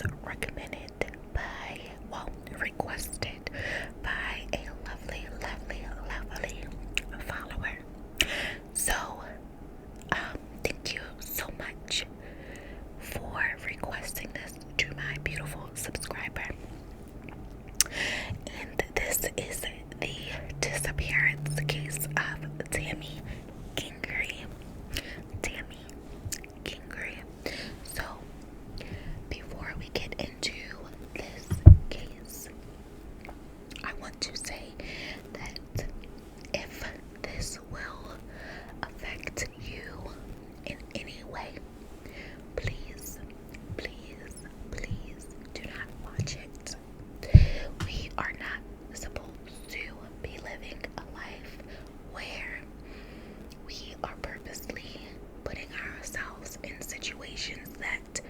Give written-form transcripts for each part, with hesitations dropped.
was recommended by, well, requested by a lovely, lovely, lovely follower. So, thank you so much for requesting this to my beautiful subscriber. And this is the disappearance case of Tammy Kingery. Tammy Kingery. So, before we get into this case, I want to say that if this will affect you in any way, please, please, please do not watch it. We are not supposed to be living a life where we are purposely putting ourselves in situations that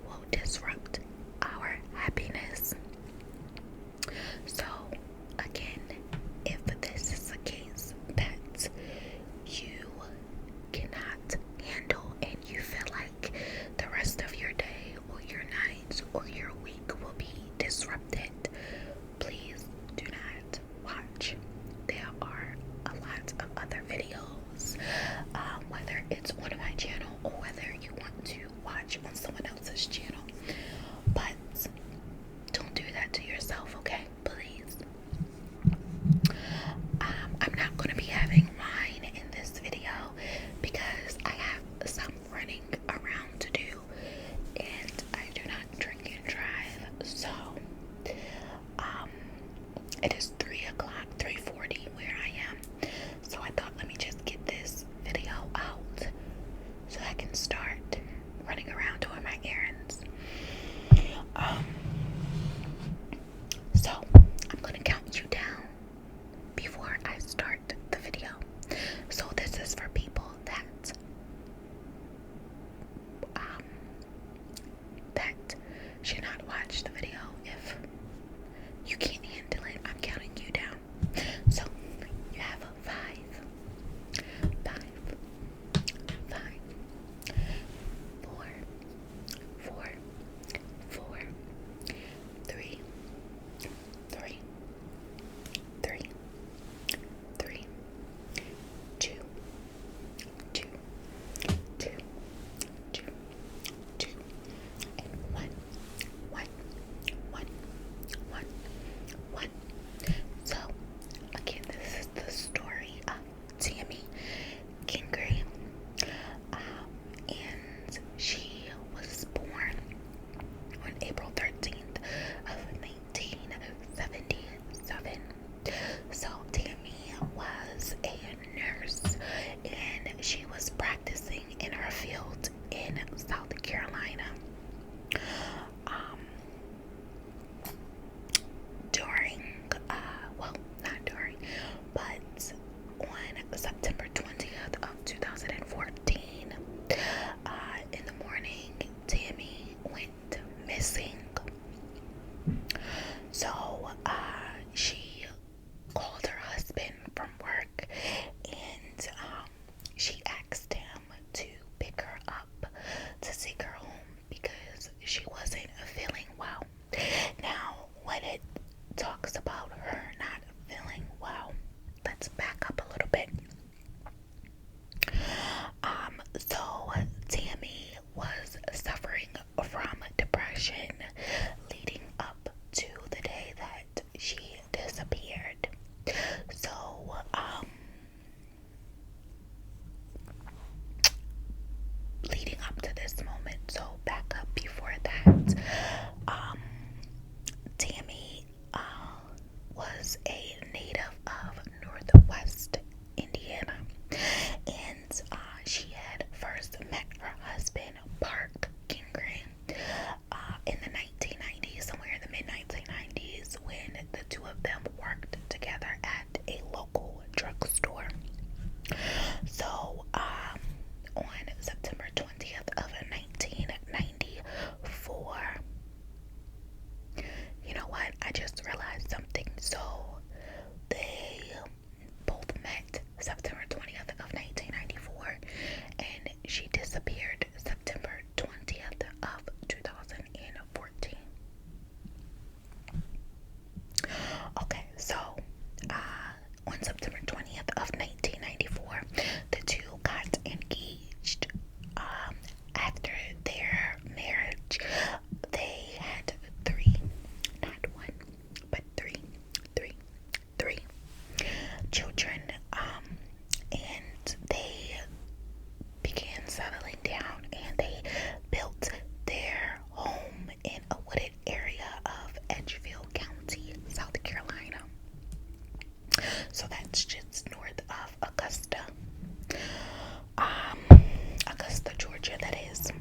will disrupt our happiness. So, again, if this is a case that you cannot handle and you feel like the rest of your day or your night or your week will be disrupted, please do not watch. There are a lot of other videos, whether it's on my channel or whether you want to watch on someone else's channel. But don't do that to yourself, okay? Please. I'm not going to be having wine in this video because I have some running around to do and I do not drink and drive. So, it is 3 o'clock, 3:40 where I am. So I thought, let me just get this video out so I can start running around doing my errands. So I'm going to count you down before I start the video. So this is for people that that should not watch the video if you can't handle it. I'm counting you down. So you have 5, 5, 5, 4, 4, 4, 3, 3, 3, 3, 2, 2, 2, 2, 2, and 1, 1, 1, 1, 1. So, again, this is the story of Tammy Kingery. And she was born on April 13th of 1977. So Tammy was a nurse and she was practicing in her field in South Carolina. Not during, but on September 20th of 2014, in the morning, Tammy went missing. So, she called her husband from work and she asked him to pick her up to take her home because she wasn't feeling well. Now, when it talks about her not feeling well, let's back up a little bit. So Tammy was suffering from depression leading up to the day that she disappeared. So, leading up to this moment, so back up before that, Tammy was a native of Northwest Indiana, and she had first met her husband, Park Kingery, in the 1990s, somewhere in the mid-1990s, when the two of them worked together at a local drugstore. So, on September 20th of 1994, you know what? I just realized something. So, they both met September 20th of 1994, and she disappeared September 20th of 2014. settling down, and they built their home in a wooded area of Edgefield County, South Carolina. So that's just north of Augusta. Augusta, Georgia, that is.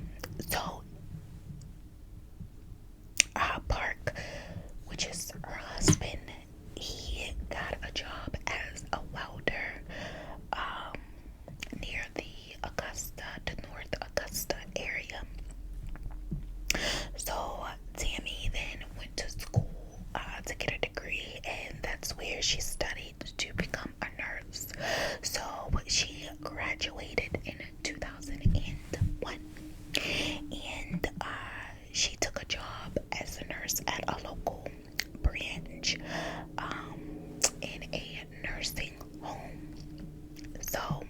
So, Park, which is her husband, he got a job as a welder near the North Augusta area. So Tammy then went to school to get a degree, and that's where she studied to become a nurse. So she graduated in 2001, and she took a job as a nurse at a local branch in a nursing home. So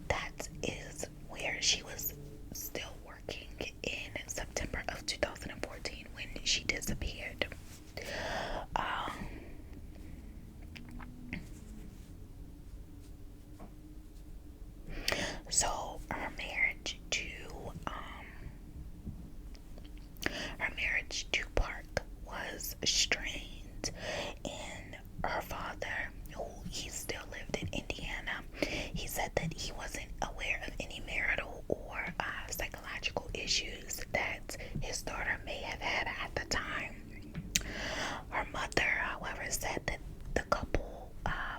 that is where she was still working in September of 2014 when she disappeared. So her marriage to Park was strained, and her father, who he still lived in Indiana, he said that he wasn't aware of any marital or psychological issues that his daughter may have had at the time. Her mother, however, said that the couple,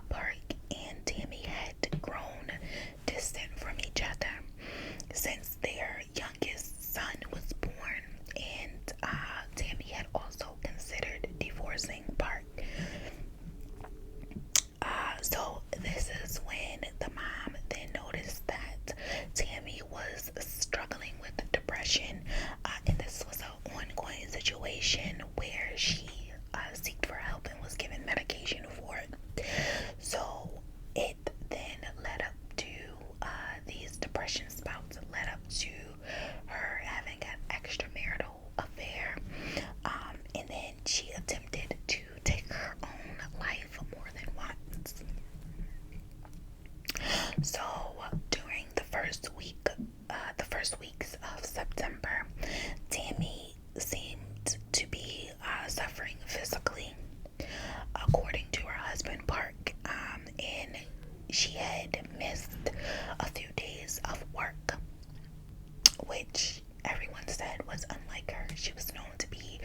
Park and Tammy, had grown distant from each other since their youngest son was born, and Tammy had also considered divorcing Park. So this is when the mom then noticed that Tammy was struggling with depression, and this was an ongoing situation where she sought for help and was given medication for it. So it then led up to these depression spouts led up to her having an extramarital affair, and then she attempted to take her own life more than once. So during the first weeks of September, Tammy seemed to be suffering physically, according to her husband Park, and she had missed a few days of work, which everyone said was unlike her. She was known to be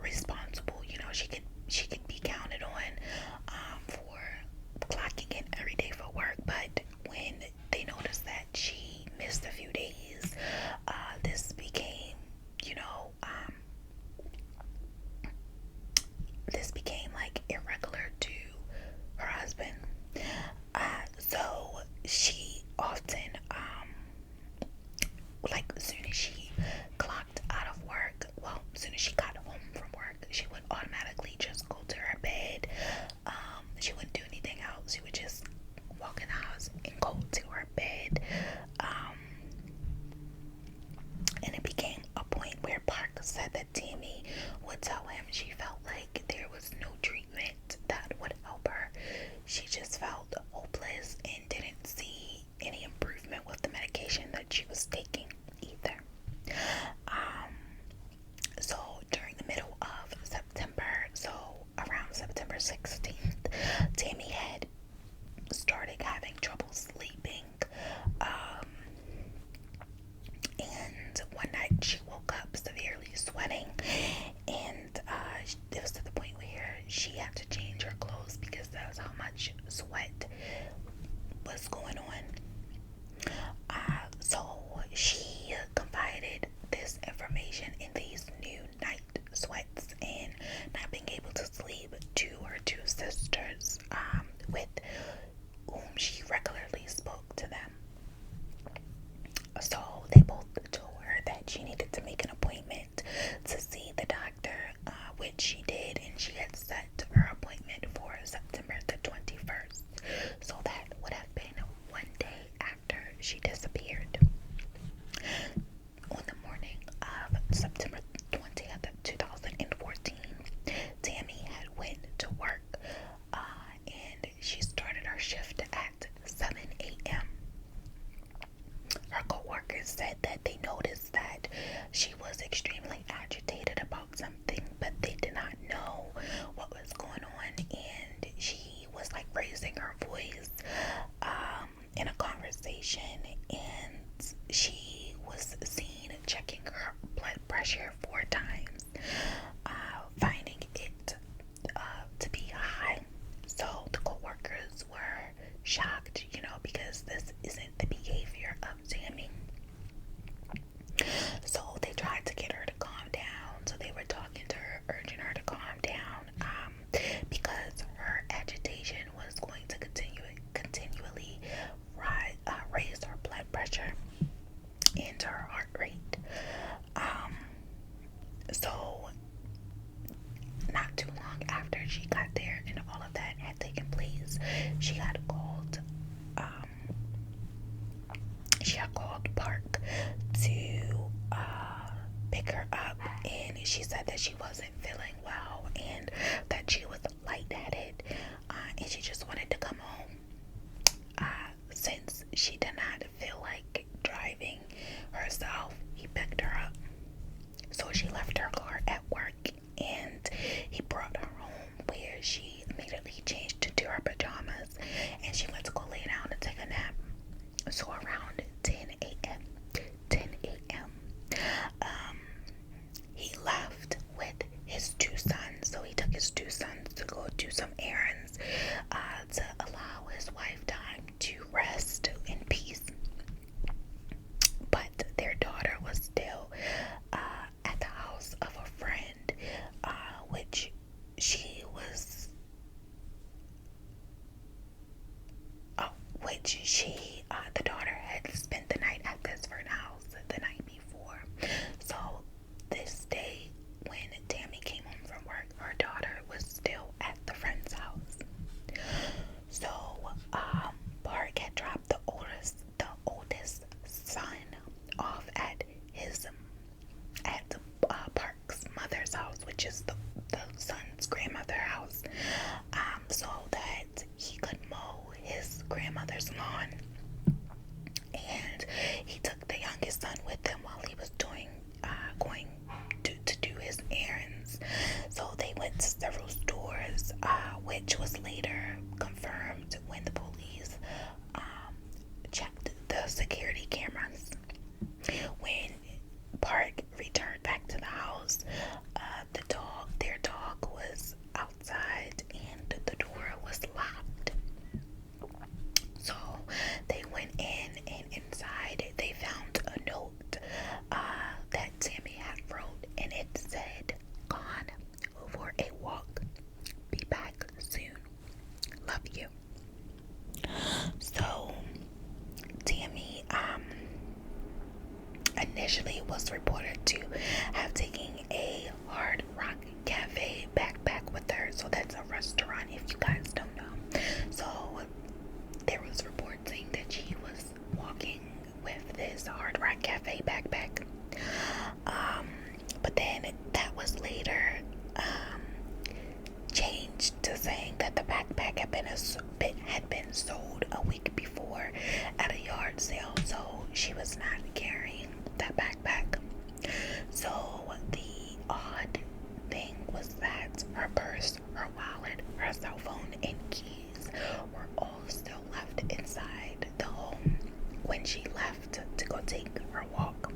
responsible. You know, she could be counted on for clocking in every day for work. But when they noticed that she missed a few days, this became, like irregular to her husband. So she often, like as soon as she clocked out of work, well, as soon as she got home from work, she would automatically just go to her bed. She wouldn't do anything else. She would just walk in the house and go to her bed. And it became a point where Park said that Tammy would tell him she felt like there was no treatment that would help her. She just felt hopeless and didn't see any improvement with the medication that she was taking either. So during the middle of September, so around September 16th, Tammy had started having trouble sleeping. And one night she woke up severely sweating, and it was to the point where she had to change her clothes because that's how much sweat was going on. So she confided this information in these new night sweats and not being able to sleep to her two sisters, with whom she regularly spoke to them. So they both told her that she needed to make an appointment to see the doctor, which she did, and she had set her appointment for September the 21st. So that would have been one day after she disappeared. On the morning of September 20th, 2014, Tammy had went to work, and she started her shift at 7 a.m. said that they noticed that she was extremely agitated about something, but they did not know what was going on, and she was like raising her voice in a conversation, and she was seen checking her blood pressure 4 times, finding it to be high. So the co-workers were shocked, because this isn't the behavior of Tammy. So they tried to get her to calm down. So they were talking to her, urging her to calm down, because her agitation was going to continually raise her blood pressure and her heart rate. So not too long after she got there and all of that had taken place, she had called Park to pick her up, and she said that she wasn't feeling well and that she was lightheaded, and she just wanted to come home. Since she did not feel like driving herself, he picked her up. So she left her car at work, and he brought her home, where she immediately changed into her pajamas, and she went to go lay down and take a nap. So around 10 a.m., he left with his 2 sons. So he took his 2 sons to go do some errands, to allow his wife time to rest in peace. But their daughter was still at the house of a friend, which the daughter had spent the night at this friend's house the night before. So this day, when Tammy came home from work, her daughter was still at the friend's house. So Park had dropped the oldest son off at Park's mother's house, which is the son's grandmother's house, so that he could mow his grandmother's lawn. And he took the youngest son with him while he was going to do his errands. So they went to several stores, which was later confirmed when the police checked the security cameras. When Park returned back to the house, their dog was outside and the door was locked. So they went in, and inside they found a note that Tammy had wrote, and it said, "Gone for a walk. Be back soon. Love you." So Tammy initially was reported to have taken a Hard Rock Cafe backpack with her. So that's a restaurant, if you guys don't know. So there was reports saying that she was walking with this Hard Rock Cafe backpack. But then that was later changed to saying that the backpack had been sold a week before at a yard sale, so she was not carrying that backpack. So the odd thing was that her purse, her wallet, her cell phone, and keys were all still left inside the home when she left to go take her walk.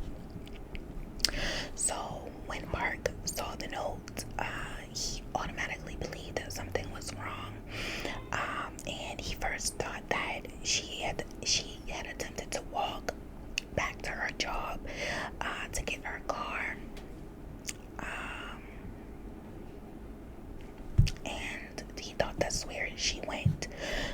So when Park saw the note, he automatically believed that something was wrong, and he first thought that she had attempted to walk back to her job to get her car, and he thought that's where she went.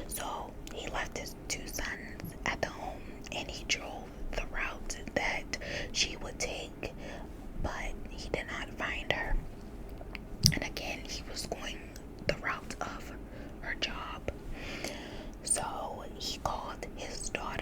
So he left his 2 sons at the home, and he drove the route that she would take, but he did not find her. And again, he was going the route of her job. So he called his daughter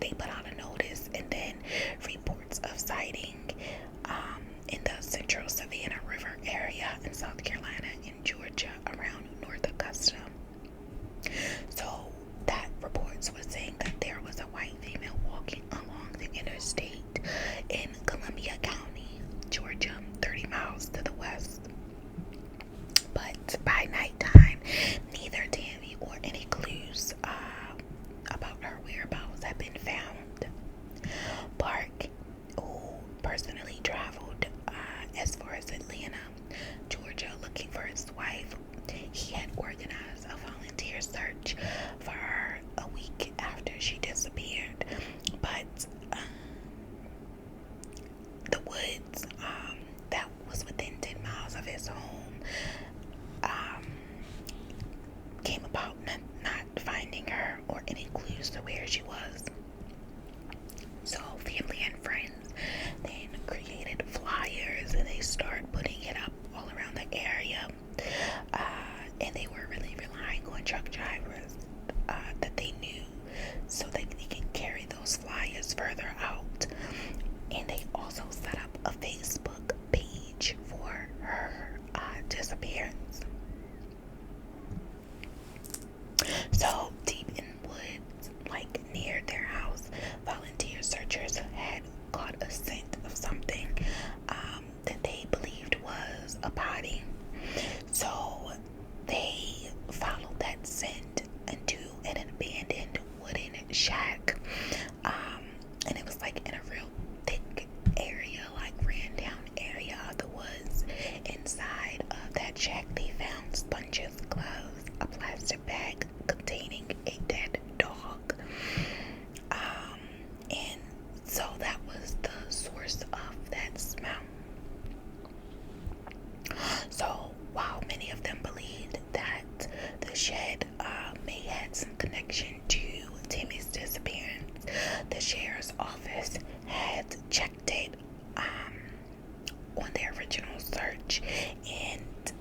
they put out a notice, and then reports of sighting in the central Savannah River area in South Carolina and Georgia around North Augusta. So that reports were saying that there was a white female walking along the interstate in Columbia County, Georgia, 30 miles to the west. But by nighttime, neither Tammy or any clues about her whereabouts had been found. Park, who personally traveled as far as Atlanta, Georgia, looking for his wife, he had organized a volunteer search for her a week after she disappeared. But the woods that was within 10 miles of his home came about not finding her or any clues to where she was. So family and friends then created flyers, and they started putting it up all around the area. And they were really relying on truck drivers that they knew, so that they could carry those flyers further out. And they also set up a Facebook page for her disappearance. So deep in the woods, like near their house, volunteer searchers had caught a scent of something that they believed was a body. So they followed that scent into an abandoned wooden shack, and it was like in a real thick area, like ran down area of the woods. Inside of that shack, they found sponges, gloves, a plastic bag containing a dead dog, and so that was the source of that smell. So while many of them believed that the shed may have some connection to Tammy's disappearance, the sheriff's office had checked it on their original search, and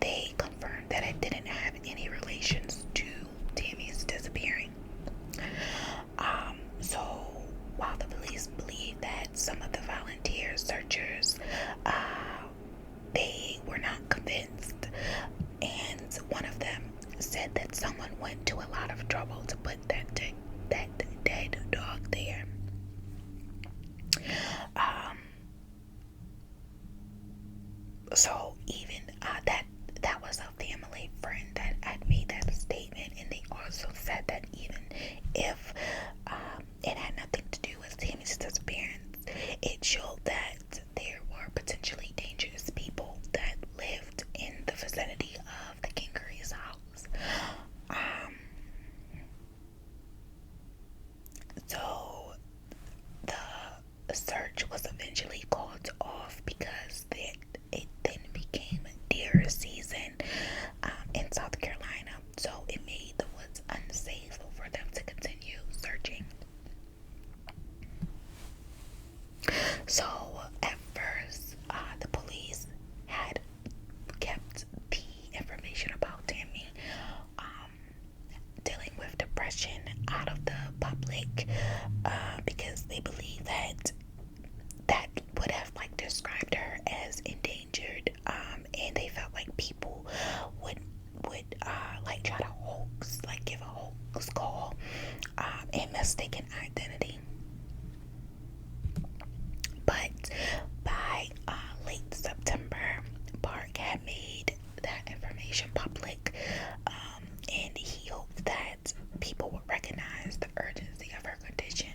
they confirmed that it didn't have any relations to Tammy's disappearing. So while the police believe that some of the volunteer searchers they were not convinced, and one of them said that someone went to a lot of trouble to put that dead dog there. So even that was a family friend that had made that statement, and they also said that even if it had nothing to do with Tammy's disappearance, it showed that there were potentially dangerous people that lived in the vicinity of the Kingery's house. So the search was eventually called off because it then became deer season in South Carolina, so it made the woods unsafe for them to continue searching. So at first, the police had kept the information about Tammy dealing with depression out of the public because they believe that would have like described her as endangered, and they felt like people would like try to give a hoax call and mistaken identity. But by late September, Park had made that information public, and he hoped that people would recognize the urgency of her condition.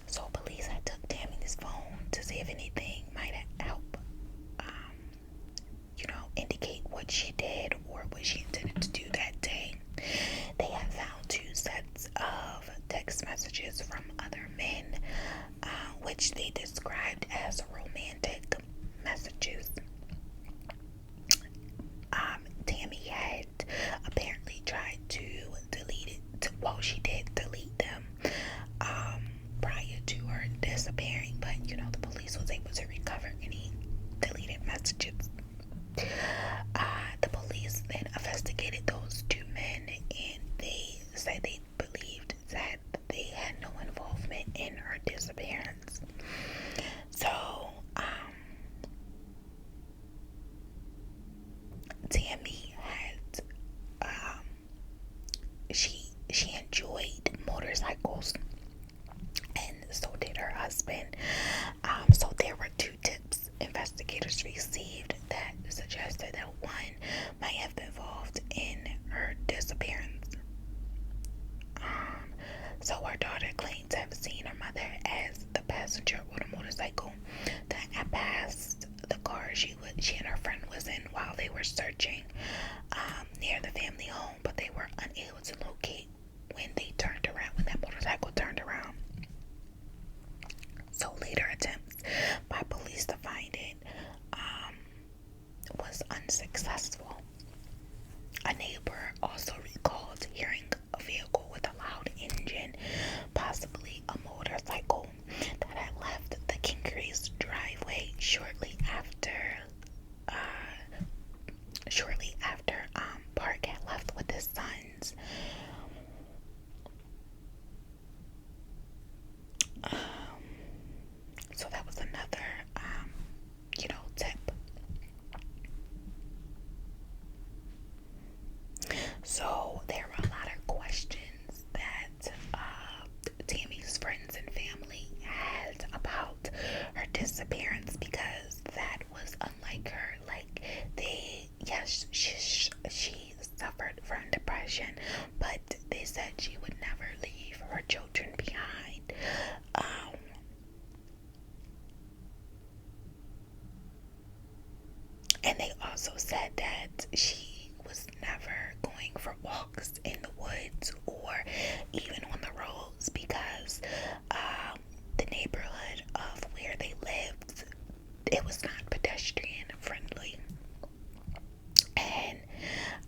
So police had took Tammy's phone to see if anything might help, indicate what she did or what she intended to do that day. They had found 2 sets of text messages from other men, which they described as romantic messages. Tammy had apparently tried to delete it. She did delete them prior to her disappearing, but the police was able to recover any deleted messages. The police then investigated those 2 men, and they said she enjoyed motorcycles, and so did her husband. So there were two tips investigators received that suggested that one might have been involved in her disappearance. So her daughter claimed to have seen her mother as the passenger on a motorcycle that had passed the car she and her friend was in while they were searching near the family home, but they were unable to locate when that motorcycle turned around. So later attempts by police to find it was unsuccessful. A neighbor also recalled hearing a vehicle with a loud engine, possibly a motorcycle, that had left the Kingery's driveway shortly after Park had left with his sons. So that was another, tip. So there were a lot of questions that Tammy's friends and family had about her disappearance, because that was unlike her. Like, she suffered from depression, but they said she would never leave her children behind. And they also said that she was never going for walks in the woods or even on the roads, because the neighborhood of where they lived, it was not pedestrian friendly. And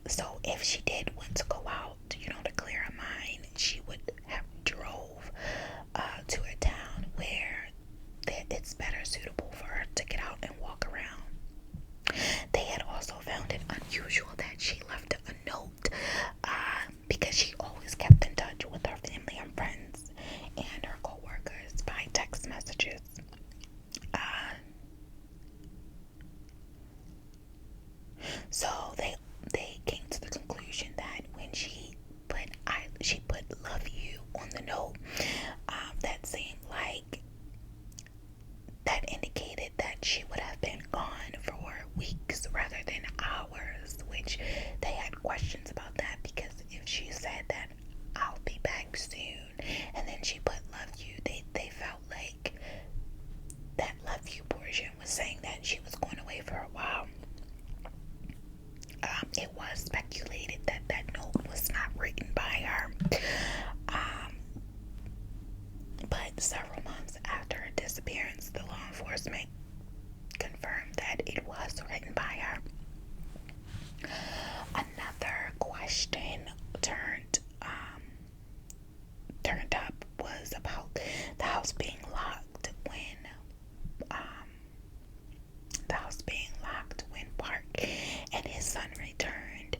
so if she did want to go out, to clear her mind, she would have drove to a town where it's better suitable for her to get out and walk around. They had also found it unusual that she left a note, because she always kept in touch with her family and friends and her co-workers by text messages. So they came to the conclusion that when she put "love you" on the note, that seemed like that indicated that she would have been gone for weeks rather than hours, which they had questions about that, because if she said that "I'll be back soon" and then she put "love you," they felt like that "love you" portion was saying that she was going away for a while. It was speculated that that note was not written by her. But several months after her disappearance, the law enforcement confirmed that it was written by her. Another question turned up was about the house being locked when Park and his son returned.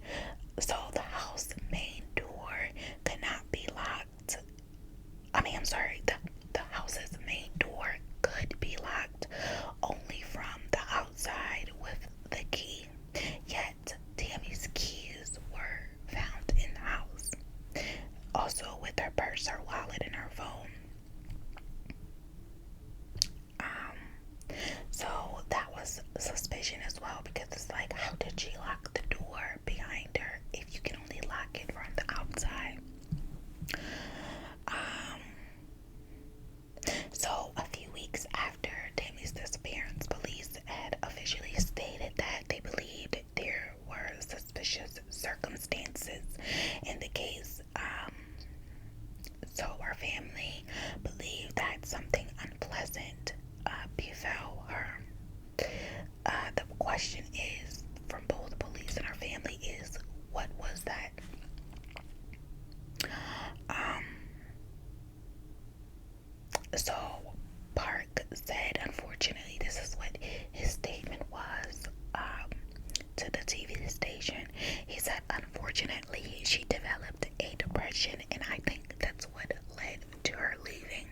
So the house main door could not be locked. The house's main door could be locked only from the outside with the key. Yet Tammy's keys were found in the house, also with her purse, her wallet, and her phone. So that was suspicion as well, because it's like, how did she lock the door behind her if you can only lock it from the outside? So a few weeks after Tammy's disappearance, police had officially stated that they believed there were suspicious circumstances in the case. So her family believed that something unpleasant befell her. The question is, from both police and her family, is, what was that? So Park said, unfortunately, this is what his statement was to the TV station. He said, unfortunately, she developed a depression, and I think that's what led to her leaving.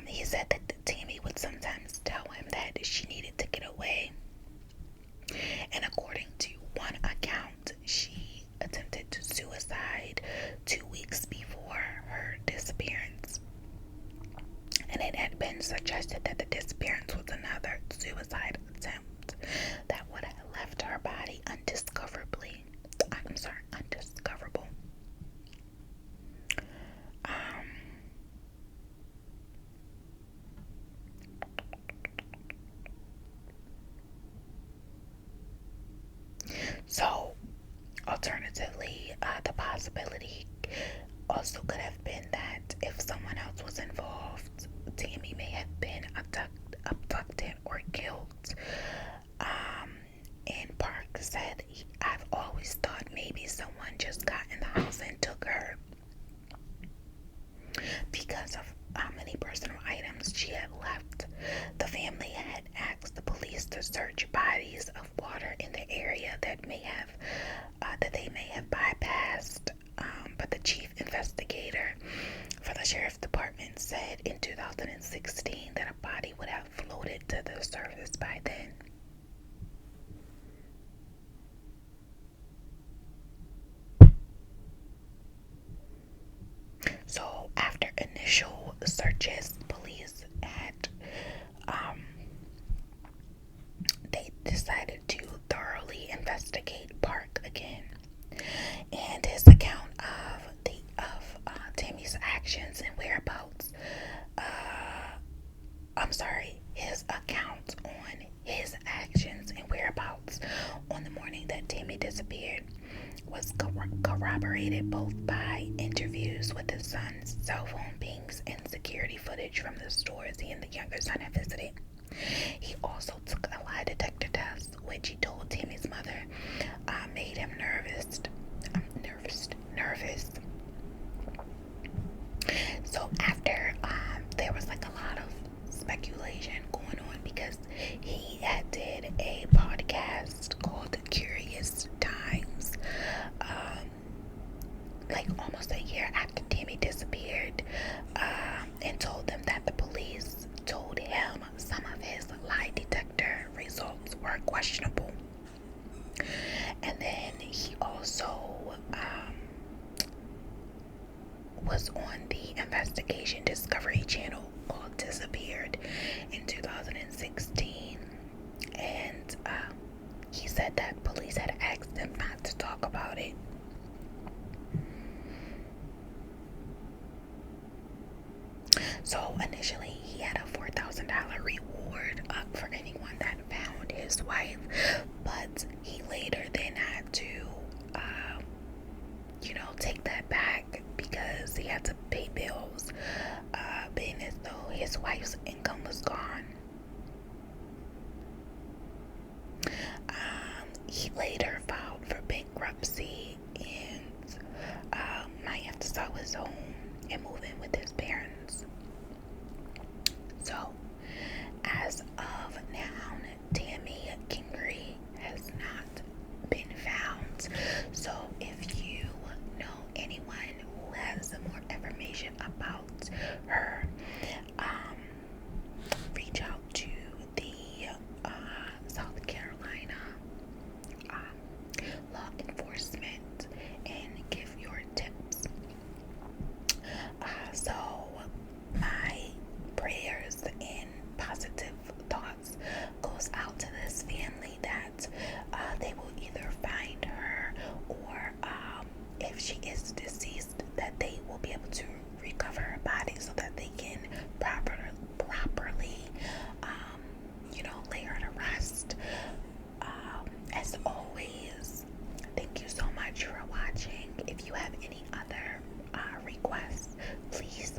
He said that Tammy would sometimes tell him that she needed to get away, and according to one account, she attempted to suicide 2 weeks before her disappearance. And it had been suggested that the disappearance was another suicide attempt that would have left her body undiscoverable. So, alternatively, the possibility also could have been that if someone else was involved, Tammy may have been abducted or killed. And Park said, I've always thought maybe someone just got in the house and took her because of how many personal items she had left. The family had asked the police to search bodies of water in the area that they may have bypassed. But the chief investigator for the sheriff's department said in 2016 that a body would have floated to the surface by then. So after initial searches, police had they decided to thoroughly investigate Park again, and his account of Tammy's actions and whereabouts. His account on his actions and whereabouts on the morning that Tammy disappeared was corroborated both by interviews with his son's cell phone pings and security footage from the stores he and the younger son had visited. He also took a lie detector test, which he told Tammy's mother made him nervous. So after there was like a lot of speculation going on because he did a podcast called Curious Times, like almost a year after Tammy disappeared, and told them that the police told him some of his lie detector results were questionable. And then he also was on the investigation Discovery Channel called Disappeared in 2016, and he said that police had asked him not to talk about it. So initially he had a $4,000 reward up for anyone that found his wife, but he later then had to take that back because he had to pay bills, being as though his wife's income was gone. He later filed for bankruptcy and might have to sell his home and move in with his parents. So, as of now, Tammy Kingery has not been found. So, if you know anyone who has more information about her, reach out to the South Carolina law enforcement and give your tips. So my prayers and positive thoughts goes out to this family that they will either find her or if she is deceased, that they will be able to recover her body so that they can properly lay her to rest. As always, thank you so much for watching. If you have any other requests, please